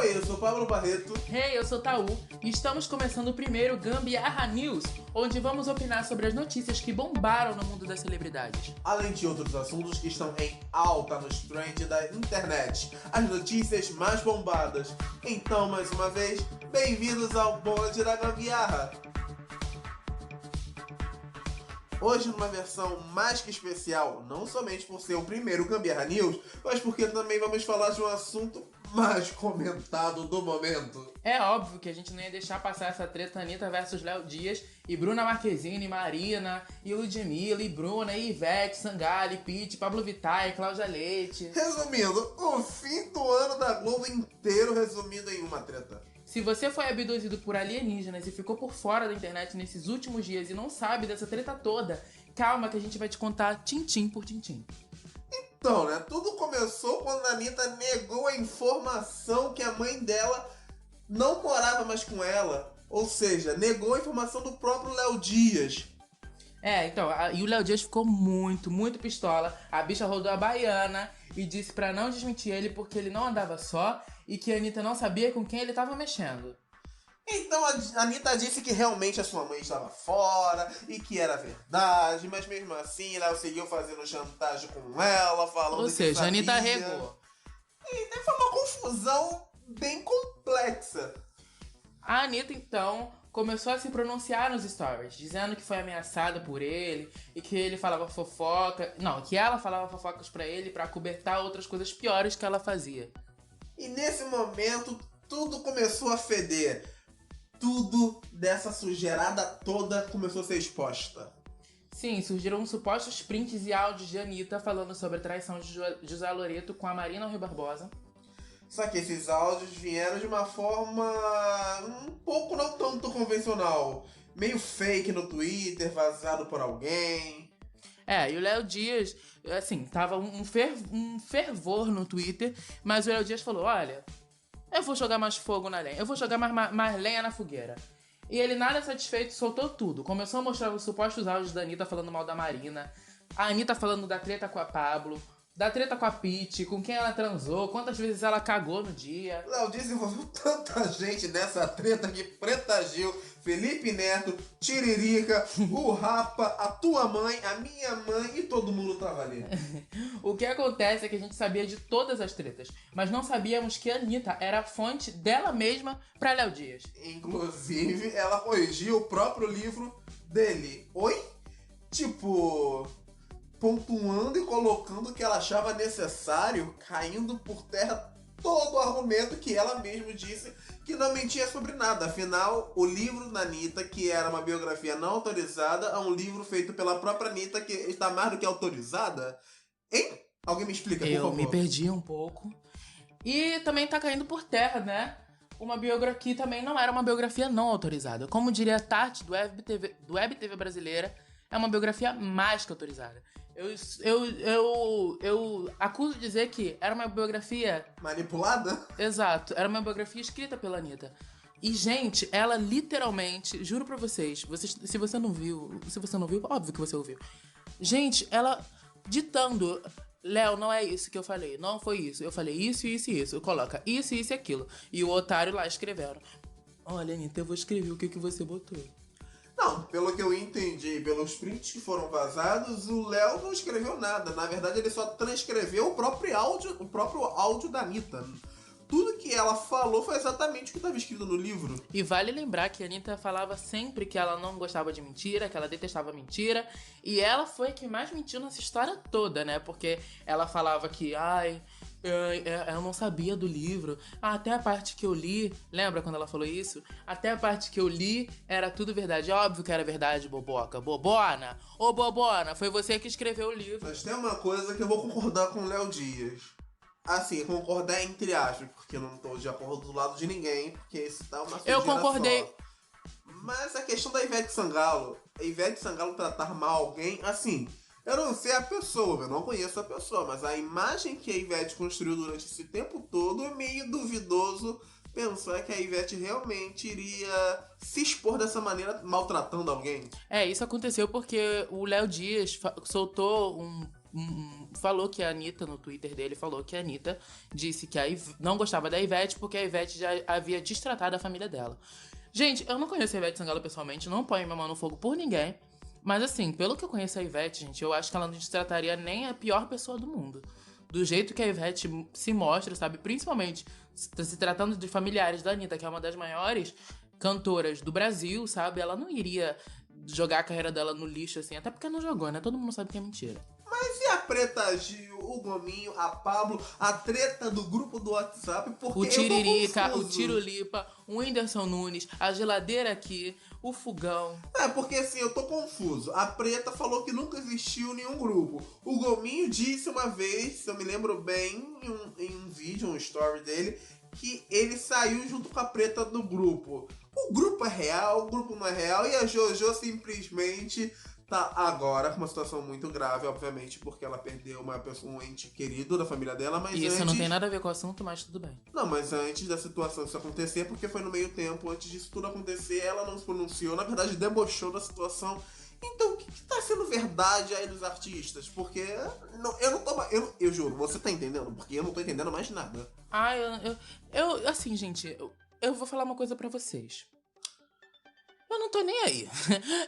Oi, eu sou Pablo Barreto. Hey, eu sou Taú e estamos começando o primeiro Gambiarra News, onde vamos opinar sobre as notícias que bombaram no mundo das celebridades. Além de outros assuntos que estão em alta nos trends da internet. As notícias mais bombadas. Então, mais uma vez, bem-vindos ao bonde da Gambiarra. Hoje numa versão mais que especial, não somente por ser o primeiro Gambiarra News, mas porque também vamos falar de um assunto mais comentado do momento. É óbvio que a gente não ia deixar passar essa treta Anitta versus Léo Dias e Bruna Marquezine, Marina, e Ludmilla, e Bruna, e Ivete, Sangalli, Pitty, Pablo Vittar, e Cláudia Leite. Resumindo, o fim do ano da Globo inteiro resumido em uma treta. Se você foi abduzido por alienígenas e ficou por fora da internet nesses últimos dias e não sabe dessa treta toda, calma que a gente vai te contar tintim por tintim. Então, né, tudo começou quando a Anitta negou a informação que a mãe dela não morava mais com ela. Ou seja, negou a informação do próprio Léo Dias. E o Léo Dias ficou muito pistola. A bicha rodou a baiana e disse pra não desmentir ele porque ele não andava só e que a Anitta não sabia com quem ele tava mexendo. Então a Anitta disse que realmente a sua mãe estava fora e que era verdade, mas mesmo assim Léo seguiu fazendo chantagem com ela, falando Ou que seja, a sabia. Anitta regou. E foi uma confusão bem complexa. A Anitta, então, começou a se pronunciar nos stories, dizendo que foi ameaçada por ele e que ele falava fofoca... Não, que ela falava fofocas pra ele pra cobertar outras coisas piores que ela fazia. E nesse momento, tudo começou a feder. Tudo dessa sujeirada toda começou a ser exposta. Sim, surgiram supostos prints e áudios de Anitta falando sobre a traição de José Loreto com a Marina Rui Barbosa. Só que esses áudios vieram de uma forma um pouco não tanto convencional. Meio fake no Twitter, vazado por alguém. E o Léo Dias, assim, tava um fervor no Twitter, mas o Léo Dias falou, olha, eu vou jogar mais fogo na lenha, eu vou jogar mais lenha na fogueira. E ele, nada satisfeito, soltou tudo. Começou a mostrar os supostos áudios da Anitta falando mal da Marina, a Anitta falando da treta com a Pablo, da treta com a Pitty, com quem ela transou, quantas vezes ela cagou no dia. Léo Dias envolveu tanta gente nessa treta que Preta Gil, Felipe Neto, Tiririca, o Rapa, a tua mãe, a minha mãe e todo mundo tava ali. O que acontece é que a gente sabia de todas as tretas, mas não sabíamos que a Anitta era a fonte dela mesma pra Léo Dias. Inclusive, ela corrigiu o próprio livro dele. Oi? Tipo, pontuando e colocando o que ela achava necessário, caindo por terra todo o argumento que ela mesma disse que não mentia sobre nada. Afinal, o livro da Anitta, que era uma biografia não autorizada, é um livro feito pela própria Anitta que está mais do que autorizada. Hein? Alguém me explica, por favor. Eu me perdi um pouco. E também tá caindo por terra, né? Uma biografia que também não era uma biografia não autorizada. Como diria a Tati do Web TV brasileira, é uma biografia mais que autorizada. Eu acuso de dizer que era uma biografia... Manipulada? Exato, era uma biografia escrita pela Anitta. E, gente, ela literalmente, juro pra vocês, se você não viu, óbvio que você ouviu. Gente, ela ditando, Léo, não é isso que eu falei, não foi isso. Eu falei isso, isso e isso. Coloca isso, isso e aquilo. E o otário lá escreveram. Olha, Anitta, eu vou escrever o que você botou. Não, pelo que eu entendi, pelos prints que foram vazados, o Léo não escreveu nada. Na verdade, ele só transcreveu o próprio áudio da Anitta. Tudo que ela falou foi exatamente o que estava escrito no livro. E vale lembrar que a Anitta falava sempre que ela não gostava de mentira, que ela detestava mentira. E ela foi quem mais mentiu nessa história toda, né? Porque ela falava que, eu não sabia do livro. Até a parte que eu li, lembra quando ela falou isso? Até a parte que eu li era tudo verdade. Óbvio que era verdade, boboca. Bobona! Ô, Bobona, foi você que escreveu o livro. Mas tem uma coisa que eu vou concordar com o Léo Dias. Assim, concordar entre aspas, porque eu não tô de acordo do lado de ninguém, porque isso tá uma sujeira Eu concordei. só. Mas a questão da Ivete Sangalo, tratar mal alguém, assim, eu não sei a pessoa, eu não conheço a pessoa, mas a imagem que a Ivete construiu durante esse tempo todo é meio duvidoso pensar que a Ivete realmente iria se expor dessa maneira maltratando alguém. Isso aconteceu porque o Léo Dias soltou falou que a Anitta, no Twitter dele, falou que a Anitta disse que não gostava da Ivete porque a Ivete já havia destratado a família dela. Gente, eu não conheço a Ivete Sangalo pessoalmente, não ponho minha mão no fogo por ninguém. Mas assim, pelo que eu conheço a Ivete, gente, eu acho que ela não destrataria nem a pior pessoa do mundo. Do jeito que a Ivete se mostra, sabe? Principalmente se tratando de familiares da Anitta, que é uma das maiores cantoras do Brasil, sabe? Ela não iria jogar a carreira dela no lixo, assim. Até porque não jogou, né? Todo mundo sabe que é mentira. Mas e a Preta Gil, o Gominho, a Pablo, a treta do grupo do WhatsApp? Porque O Tiririca, eu tô o confuso. Tirulipa, o Whindersson Nunes, a geladeira aqui, o fogão. Porque assim, eu tô confuso. A Preta falou que nunca existiu nenhum grupo. O Gominho disse uma vez, se eu me lembro bem, em um vídeo, um story dele, que ele saiu junto com a Preta do grupo. O grupo é real, o grupo não é real, e a JoJo simplesmente tá agora com uma situação muito grave, obviamente, porque ela perdeu um ente querido da família dela, mas E isso antes... não tem nada a ver com o assunto, mas tudo bem. Não, mas antes da situação isso acontecer, porque foi no meio tempo, antes disso tudo acontecer, ela não se pronunciou, na verdade debochou da situação. Então, o que tá sendo verdade aí dos artistas? Porque eu não tô... Eu juro, você tá entendendo? Porque eu não tô entendendo mais nada. Ah, assim, gente, eu vou falar uma coisa pra vocês. Eu não tô nem aí.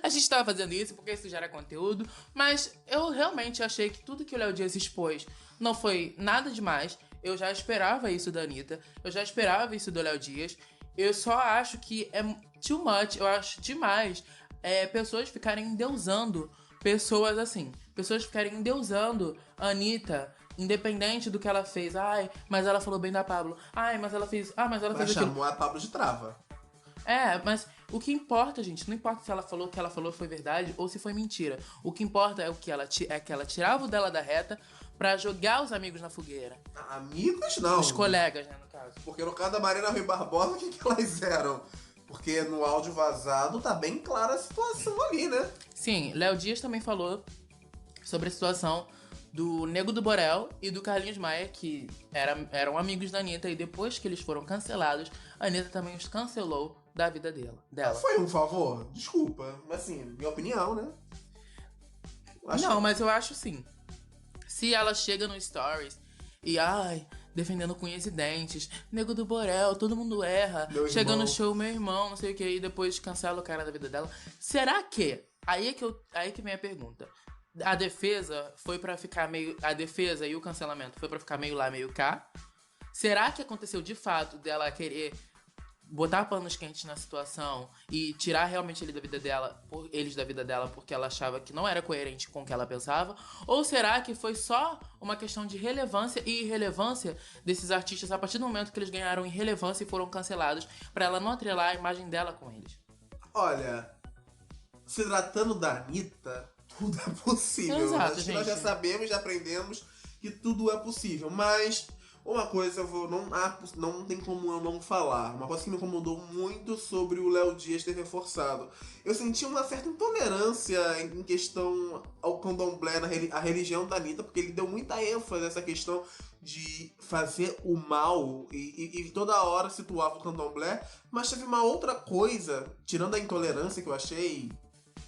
A gente tava fazendo isso porque isso gera conteúdo, mas eu realmente achei que tudo que o Léo Dias expôs não foi nada demais. Eu já esperava isso da Anitta, eu já esperava isso do Léo Dias. Eu só acho que é too much, eu acho demais pessoas ficarem endeusando pessoas assim. Pessoas ficarem endeusando a Anitta, independente do que ela fez. Ai, mas ela falou bem da Pablo. Ai, mas ela fez. Ah, mas ela Mas fez aquilo. chamou a Pablo de trava. Mas o que importa, gente, não importa se ela falou o que ela falou foi verdade ou se foi mentira. O que importa é que ela tirava o dela da reta pra jogar os amigos na fogueira. Amigos não. Os colegas, né, no caso. Porque no caso da Marina Rui Barbosa, o que elas eram? Porque no áudio vazado tá bem clara a situação ali, né? Sim, Léo Dias também falou sobre a situação do Nego do Borel e do Carlinhos Maia, que eram amigos da Anitta, e depois que eles foram cancelados, a Anitta também os cancelou da vida dela. Foi um favor? Desculpa. Mas assim, minha opinião, né? Não, mas eu acho sim. Se ela chega no Stories e, defendendo com unhas e dentes, Nego do Borel, todo mundo erra, Meu chega irmão. no show, meu irmão, não sei o que, e depois cancela o cara da vida dela. Será que... Aí que vem a pergunta. A defesa foi pra ficar meio... A defesa e o cancelamento foi pra ficar meio lá, meio cá? Será que aconteceu de fato dela querer botar panos quentes na situação e tirar realmente eles da vida dela porque ela achava que não era coerente com o que ela pensava? Ou será que foi só uma questão de relevância e irrelevância desses artistas a partir do momento que eles ganharam irrelevância e foram cancelados, pra ela não atrelar a imagem dela com eles? Olha, se tratando da Anitta, tudo é possível. Exato, Acho que nós já gente. sabemos, já aprendemos que tudo é possível. Mas uma coisa não tem como eu não falar. Uma coisa que me incomodou muito sobre o Léo Dias ter reforçado. Eu senti uma certa intolerância em questão ao candomblé, a religião da Anitta, porque ele deu muita ênfase nessa questão de fazer o mal e toda hora situava o candomblé. Mas teve uma outra coisa, tirando a intolerância que eu achei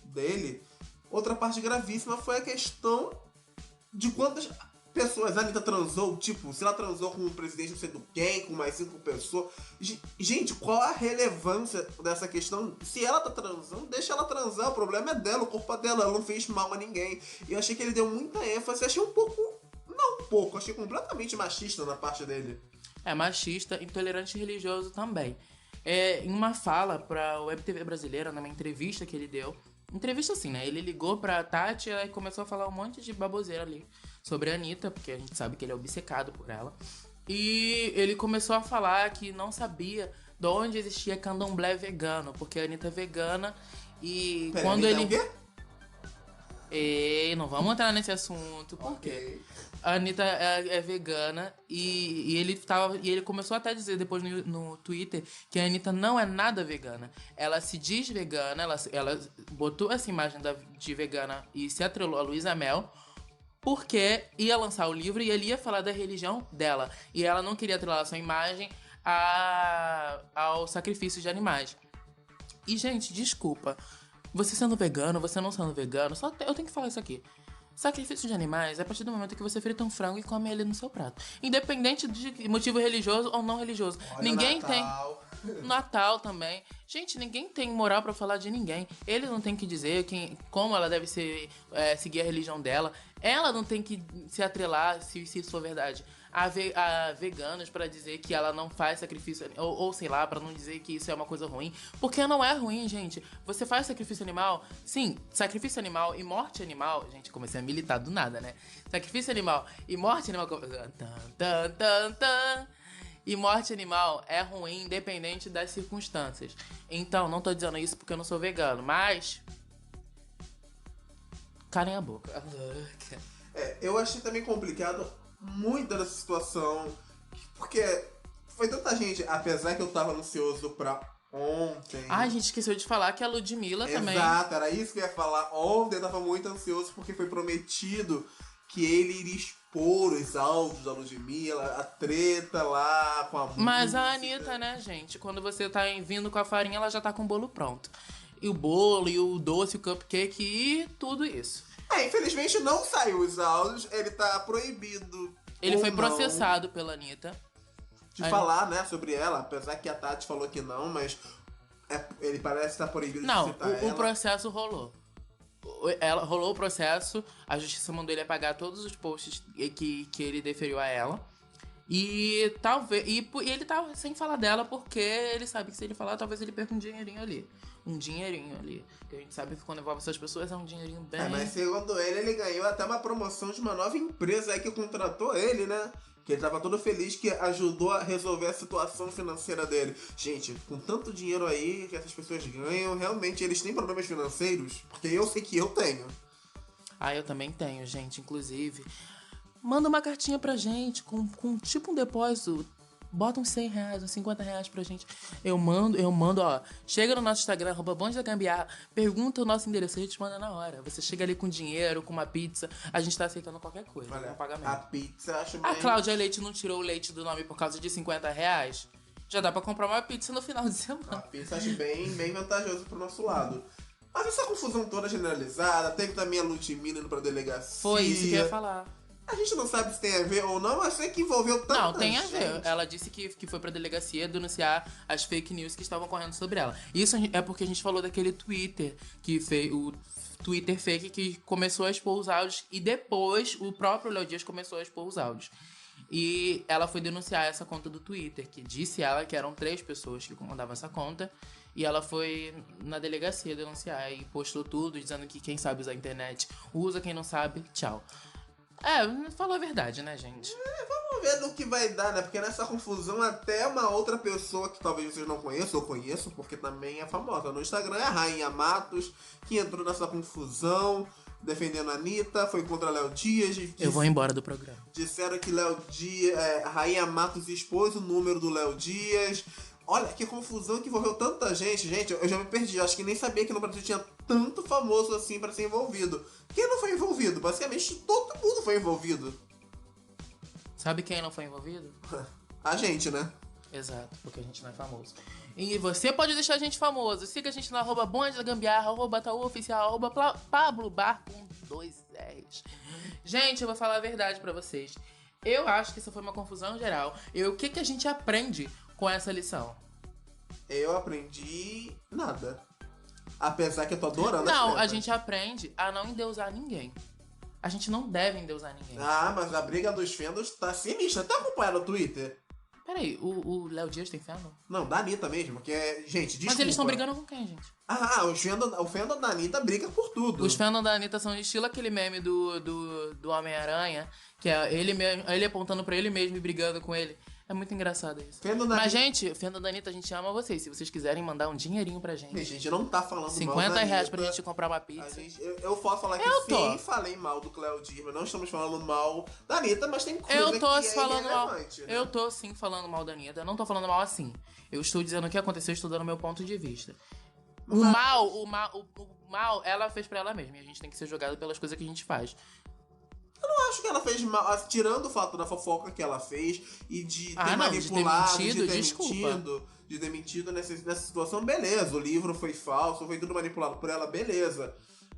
dele, outra parte gravíssima foi a questão de quantas pessoas a Anitta transou, tipo, se ela transou com o presidente não sei do quem, com mais 5 pessoas. Gente, qual a relevância dessa questão? Se ela tá transando, deixa ela transar, o problema é dela, o corpo é dela, ela não fez mal a ninguém. E eu achei que ele deu muita ênfase, achei achei completamente machista na parte dele. É machista, intolerante e religioso também. Em uma fala pra Web TV Brasileira, numa entrevista que ele deu, entrevista assim, né? Ele ligou pra Tati e começou a falar um monte de baboseira ali sobre a Anitta, porque a gente sabe que ele é obcecado por ela. E ele começou a falar que não sabia de onde existia candomblé vegano, porque a Anitta é vegana e Pera, quando Anitta ele... é o quê? Ei, não vamos entrar nesse assunto, por quê? Ok. A Anitta é vegana e ele começou até a dizer depois no Twitter que a Anitta não é nada vegana. Ela se diz vegana, ela botou essa imagem de vegana e se atrelou a Luísa Mel porque ia lançar o livro e ele ia falar da religião dela. E ela não queria atrelar a sua imagem ao sacrifício de animais. E, gente, desculpa. Você sendo vegano, você não sendo vegano, eu tenho que falar isso aqui. Sacrifício de animais é a partir do momento que você frita um frango e come ele no seu prato. Independente de motivo religioso ou não religioso. Olha, Ninguém Natal. tem. Natal também. Gente, ninguém tem moral pra falar de ninguém. Ele não tem que dizer como ela deve seguir a religião dela. Ela não tem que se atrelar, se isso for verdade, a veganos pra dizer que ela não faz sacrifício, ou sei lá, pra não dizer que isso é uma coisa ruim. Porque não é ruim, gente. Você faz sacrifício animal, sim, sacrifício animal e morte animal. Gente, comecei a militar do nada, né? Sacrifício animal e morte animal. E morte animal é ruim independente das circunstâncias. Então, não tô dizendo isso porque eu não sou vegano, mas calem a boca. Eu achei também complicado muito dessa situação, porque foi tanta gente, apesar que eu tava ansioso pra ontem. Ai, a gente esqueceu de falar que a Ludmilla também. Exato, era isso que eu ia falar. Ontem eu tava muito ansioso porque foi prometido que ele iria expor os áudios da Ludmilla, a treta lá com a música. Mas a Anitta, né, gente? Quando você tá vindo com a farinha, ela já tá com o bolo pronto. E o bolo, e o doce, o cupcake e tudo isso. Infelizmente não saiu os áudios, ele tá proibido. Ele ou foi não processado pela Anitta. de falar, né, sobre ela, apesar que a Tati falou que não, mas ele parece estar proibido Não, de citar o ela. processo rolou. Rolou o processo, a justiça mandou ele apagar todos os posts que ele deferiu a ela. E talvez. E ele tá sem falar dela porque ele sabe que se ele falar, talvez ele perca um dinheirinho ali. Um dinheirinho ali. Porque a gente sabe que quando envolve essas pessoas é um dinheirinho bem. Mas segundo ele ganhou até uma promoção de uma nova empresa aí que contratou ele, né? Que ele tava todo feliz que ajudou a resolver a situação financeira dele. Gente, com tanto dinheiro aí que essas pessoas ganham, realmente eles têm problemas financeiros? Porque eu sei que eu tenho. Ah, eu também tenho, gente. Inclusive, manda uma cartinha pra gente com tipo um depósito. Bota uns 100 reais, uns 50 reais pra gente. Eu mando, ó. Chega no nosso Instagram, @bondedagambiarra, pergunta o nosso endereço, a gente manda na hora. Você chega ali com dinheiro, com uma pizza, a gente tá aceitando qualquer coisa. Olha, com pagamento. a pizza eu acho bem... A Cláudia Leite não tirou o leite do nome por causa de 50 reais? Já dá pra comprar uma pizza no final de A semana. pizza eu acho bem vantajoso pro nosso lado. Mas essa confusão toda generalizada, teve também a Ludmilla indo pra delegacia. Foi isso que eu ia falar. A gente não sabe se tem a ver ou não, mas sei que envolveu tanta Não, tem a gente. ver. Ela disse que foi pra delegacia denunciar as fake news que estavam correndo sobre ela. Isso é porque a gente falou daquele Twitter, que fez o Twitter fake que começou a expor os áudios e depois o próprio Léo Dias começou a expor os áudios. E ela foi denunciar essa conta do Twitter, que disse ela que eram 3 pessoas que comandavam essa conta. E ela foi na delegacia denunciar e postou tudo, dizendo que quem sabe usar a internet usa, quem não sabe, tchau. Falou a verdade, né, gente? Vamos ver no que vai dar, né? Porque nessa confusão até uma outra pessoa que talvez vocês não conheçam, ou conheçam, porque também é famosa no Instagram, é a Rainha Matos, que entrou nessa confusão, defendendo a Anitta, foi contra Léo Dias. Eu vou embora do programa. Disseram que Léo Dias, a Rainha Matos expôs o número do Léo Dias. Olha que confusão que envolveu tanta gente. Gente, eu já me perdi. Acho que nem sabia que no Brasil tinha tanto famoso assim pra ser envolvido. Quem não foi envolvido? Basicamente todo mundo foi envolvido. Sabe quem não foi envolvido? A gente, né? Exato, porque a gente não é famoso. E você pode deixar a gente famoso. Siga a gente no @bondedagambiarra, @taúoficial, @pablobar com 2 R's. Gente, eu vou falar a verdade pra vocês. Eu acho que isso foi uma confusão geral. E o que a gente aprende com essa lição? Eu aprendi nada. Apesar que eu tô adorando Não, treta. a gente aprende a não endeusar ninguém. A gente não deve endeusar ninguém. Ah, mas a briga dos fendos tá sinistra. Tá acompanhando no Twitter? Peraí, o Léo Dias tem fandom? Não, da Anitta mesmo, que é... Gente, desculpa. Mas eles estão brigando com quem, gente? O fandom da Anitta briga por tudo. Os fandom da Anitta são estilo aquele meme do Homem-Aranha, que é ele apontando pra ele mesmo e brigando com ele. É muito engraçado isso. Mas, gente, fandom da Anitta, a gente ama vocês. Se vocês quiserem mandar um dinheirinho pra gente. A gente não tá falando mal da 50 reais pra Anitta. gente comprar uma pizza. Eu posso falar que sim, falei mal do Léo Dias, mas não estamos falando mal da Anitta, mas tem coisa Eu tô que falando mal. irrelevante, né? Eu tô sim falando mal da Anitta. Eu não tô falando mal assim. Eu estou dizendo o que aconteceu, estou dando meu ponto de vista. O mal, ela fez pra ela mesma. E a gente tem que ser julgado pelas coisas que a gente faz. Eu acho que ela fez mal, tirando o fato da fofoca que ela fez e de ter manipulado, de ter mentido nessa situação, beleza. O livro foi falso, foi tudo manipulado por ela, beleza.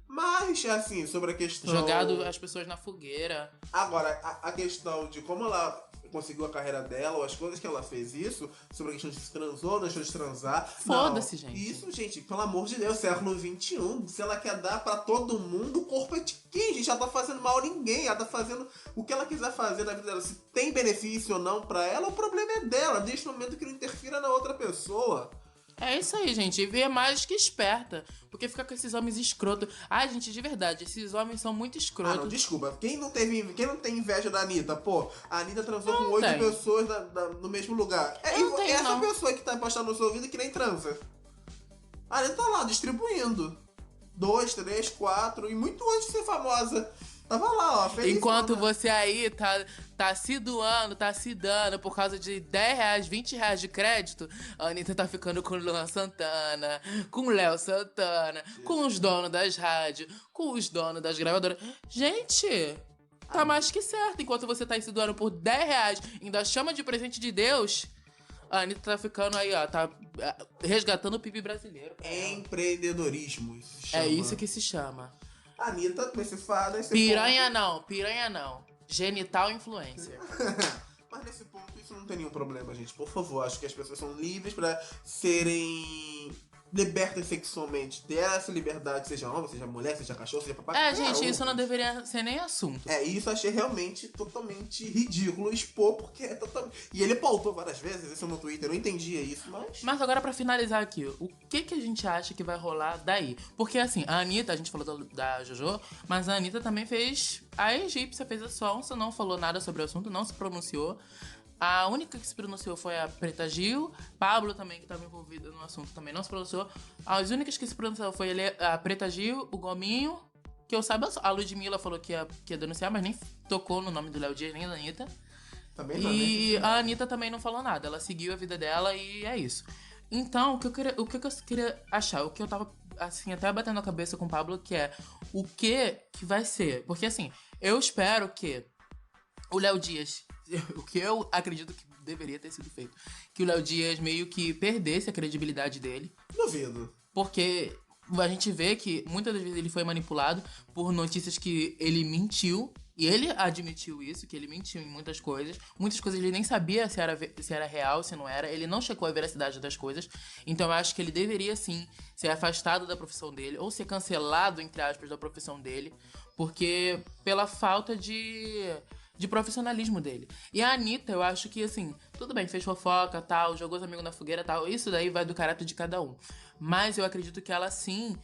Mas, assim, sobre a questão... Jogado as pessoas na fogueira. Agora, a questão de como ela conseguiu a carreira dela, ou as coisas que ela fez isso, sobre a questão de se transou, ou deixou de transar. Foda-se, não. gente. Isso, gente, pelo amor de Deus, século XXI, se ela quer dar pra todo mundo, o corpo é de quem, gente? Ela tá fazendo mal a ninguém, ela tá fazendo o que ela quiser fazer na vida dela. Se tem benefício ou não pra ela, o problema é dela, desde o momento que não interfira na outra pessoa. É isso aí, gente. E é mais que esperta. Porque fica com esses homens escrotos. Ai, gente, de verdade, esses homens são muito escrotos. Ah, não, desculpa. Quem não tem inveja da Anitta? Pô, a Anitta transou com 8 tem. pessoas no mesmo lugar. Eu não tenho, essa não. pessoa que tá postando no seu ouvido que nem transa. A Anitta tá lá, distribuindo. 2, 3, 4, e muito antes de ser famosa. Tava lá, ó, feliz. Enquanto você aí tá se doando, tá se dando por causa de 10 reais, 20 reais de crédito, a Anitta tá ficando com o Luan Santana, com o Léo Santana, com os donos das rádios, com os donos das gravadoras. Gente, tá mais que certo. Enquanto você tá aí se doando por 10 reais, ainda chama de presente de Deus, a Anitta tá ficando aí, ó, tá resgatando o PIB brasileiro. Empreendedorismo. Isso se chama. É isso que se chama. A Anitta, nesse fado, nesse Piranha não. Genital influencer. Mas nesse ponto isso não tem nenhum problema, gente. Por favor, acho que as pessoas são livres pra serem libertas sexualmente. Ter essa liberdade, seja homem, seja mulher, seja cachorro, seja papai. É, gente, isso não deveria ser nem assunto. Isso eu achei realmente totalmente ridículo expor, porque é totalmente... E ele pautou várias vezes isso no Twitter, eu não entendia isso, mas... Mas agora, pra finalizar aqui, o que a gente acha que vai rolar daí? Porque, assim, a Anitta, a gente falou da Jojo, mas a Anitta também fez... A egípcia fez a sonsa, não falou nada sobre o assunto, não se pronunciou. A única que se pronunciou foi a Preta Gil. Pablo também, que estava envolvido no assunto, também não se pronunciou. As únicas que se pronunciaram foi a Preta Gil, o Gominho, que eu saiba, a Ludmilla falou que ia denunciar, mas nem tocou no nome do Léo Dias, nem da Anitta. Também não, E a Anitta também não falou nada, ela seguiu a vida dela e é isso. Então, o que eu queria achar, o que eu tava, assim, até batendo a cabeça com o Pablo, que é o que vai ser. Porque, assim, eu espero que o Léo Dias, o que eu acredito que deveria ter sido feito, que o Léo Dias meio que perdesse a credibilidade dele. Duvido. Porque a gente vê que muitas das vezes ele foi manipulado por notícias que ele mentiu. E ele admitiu isso, que ele mentiu em muitas coisas. Muitas coisas ele nem sabia se era real, se não era. Ele não checou a veracidade das coisas. Então eu acho que ele deveria, sim, ser afastado da profissão dele. Ou ser cancelado, entre aspas, da profissão dele. Porque pela falta de profissionalismo dele. E a Anitta, eu acho que, assim, tudo bem, fez fofoca, tal, jogou os amigos na fogueira, tal. Isso daí vai do caráter de cada um. Mas eu acredito que ela, sim...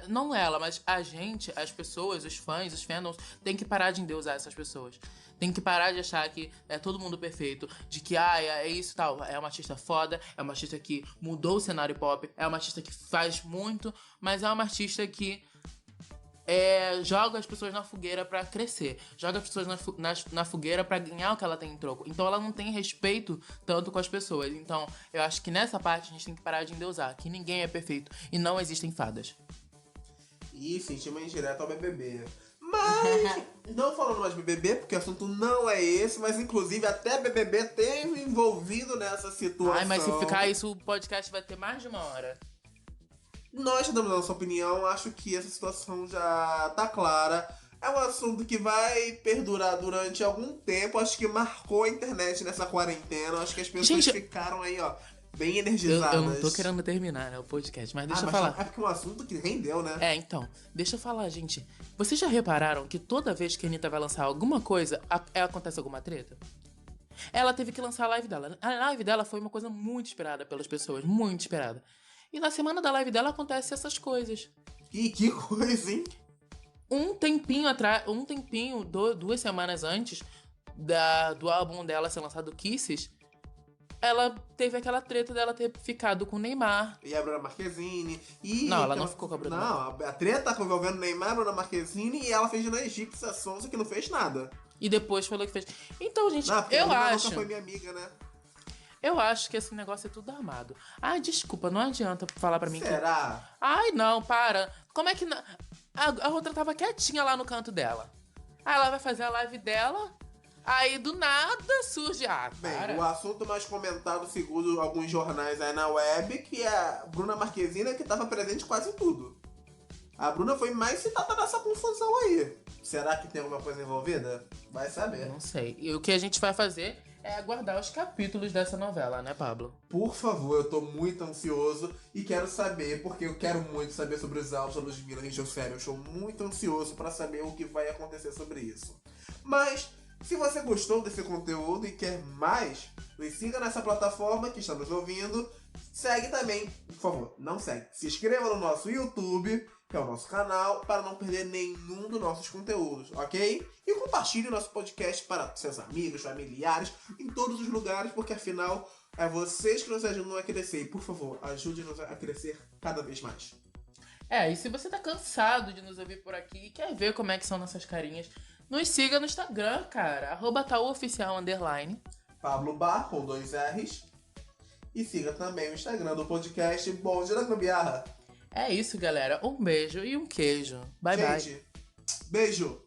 Não ela, mas a gente, as pessoas, os fãs, os fandoms, tem que parar de endeusar essas pessoas. Tem que parar de achar que é todo mundo perfeito, de que, é isso e tal. É uma artista foda, é uma artista que mudou o cenário pop, é uma artista que faz muito, mas é uma artista que joga as pessoas na fogueira pra crescer. Joga as pessoas na fogueira pra ganhar o que ela tem em troco. Então ela não tem respeito tanto com as pessoas. Então eu acho que nessa parte a gente tem que parar de endeusar, que ninguém é perfeito e não existem fadas. E sentimos direto ao BBB. Mas, não falando mais de BBB, porque o assunto não é esse, mas inclusive até BBB teve envolvido nessa situação. Ai, mas se ficar isso, o podcast vai ter mais de 1 hora. Nós já damos a nossa opinião, acho que essa situação já tá clara. É um assunto que vai perdurar durante algum tempo, acho que marcou a internet nessa quarentena, acho que as pessoas ficaram aí, ó, bem energizadas. Eu não tô querendo terminar, né, o podcast, mas deixa eu falar. É porque é um assunto que rendeu, né? Então, deixa eu falar, gente. Vocês já repararam que toda vez que a Anitta vai lançar alguma coisa, acontece alguma treta? Ela teve que lançar a live dela. A live dela foi uma coisa muito esperada pelas pessoas, muito esperada. E na semana da live dela acontecem essas coisas. E que coisa, hein? Um tempinho atrás, 2 semanas antes do álbum dela ser lançado, Kisses, ela teve aquela treta dela ter ficado com o Neymar. E a Bruna Marquezine. Não, ela não ficou com a Bruna. Não, a treta tá envolvendo Neymar, Bruna Marquezine, e ela fez na egípcia Sonsa, que não fez nada. E depois falou que fez. Então, gente, eu acho... nunca foi minha amiga, né? Eu acho que esse negócio é tudo armado. Ai, desculpa, não adianta falar pra mim que... Será? Ai, não, para. Como é que... A outra tava quietinha lá no canto dela. Aí ela vai fazer a live dela, aí do nada surge... Bem, o assunto mais comentado, segundo alguns jornais aí na web, que é a Bruna Marquezine, que tava presente em quase tudo. A Bruna foi mais citada nessa confusão aí. Será que tem alguma coisa envolvida? Vai saber. Não sei. E o que a gente vai fazer é aguardar os capítulos dessa novela, né, Pablo? Por favor, eu tô muito ansioso e quero saber, porque eu quero muito saber sobre os áudios da Ludmilla e Sério. Eu estou muito ansioso pra saber o que vai acontecer sobre isso. Mas, se você gostou desse conteúdo e quer mais, nos siga nessa plataforma que está nos ouvindo. Segue também, por favor, não segue. Se inscreva no nosso YouTube, que é o nosso canal, para não perder nenhum dos nossos conteúdos, ok? E compartilhe o nosso podcast para seus amigos, familiares, em todos os lugares, porque afinal é vocês que nos ajudam a crescer. E por favor, ajude-nos a crescer cada vez mais. E se você tá cansado de nos ouvir por aqui e quer ver como é que são nossas carinhas, nos siga no Instagram, cara, @tauoficial_. Pablo Bar, com 2 R's. E siga também o Instagram do podcast Bonde da Gambiarra. É isso, galera. Um beijo e um queijo. Bye, bye. Gente, beijo!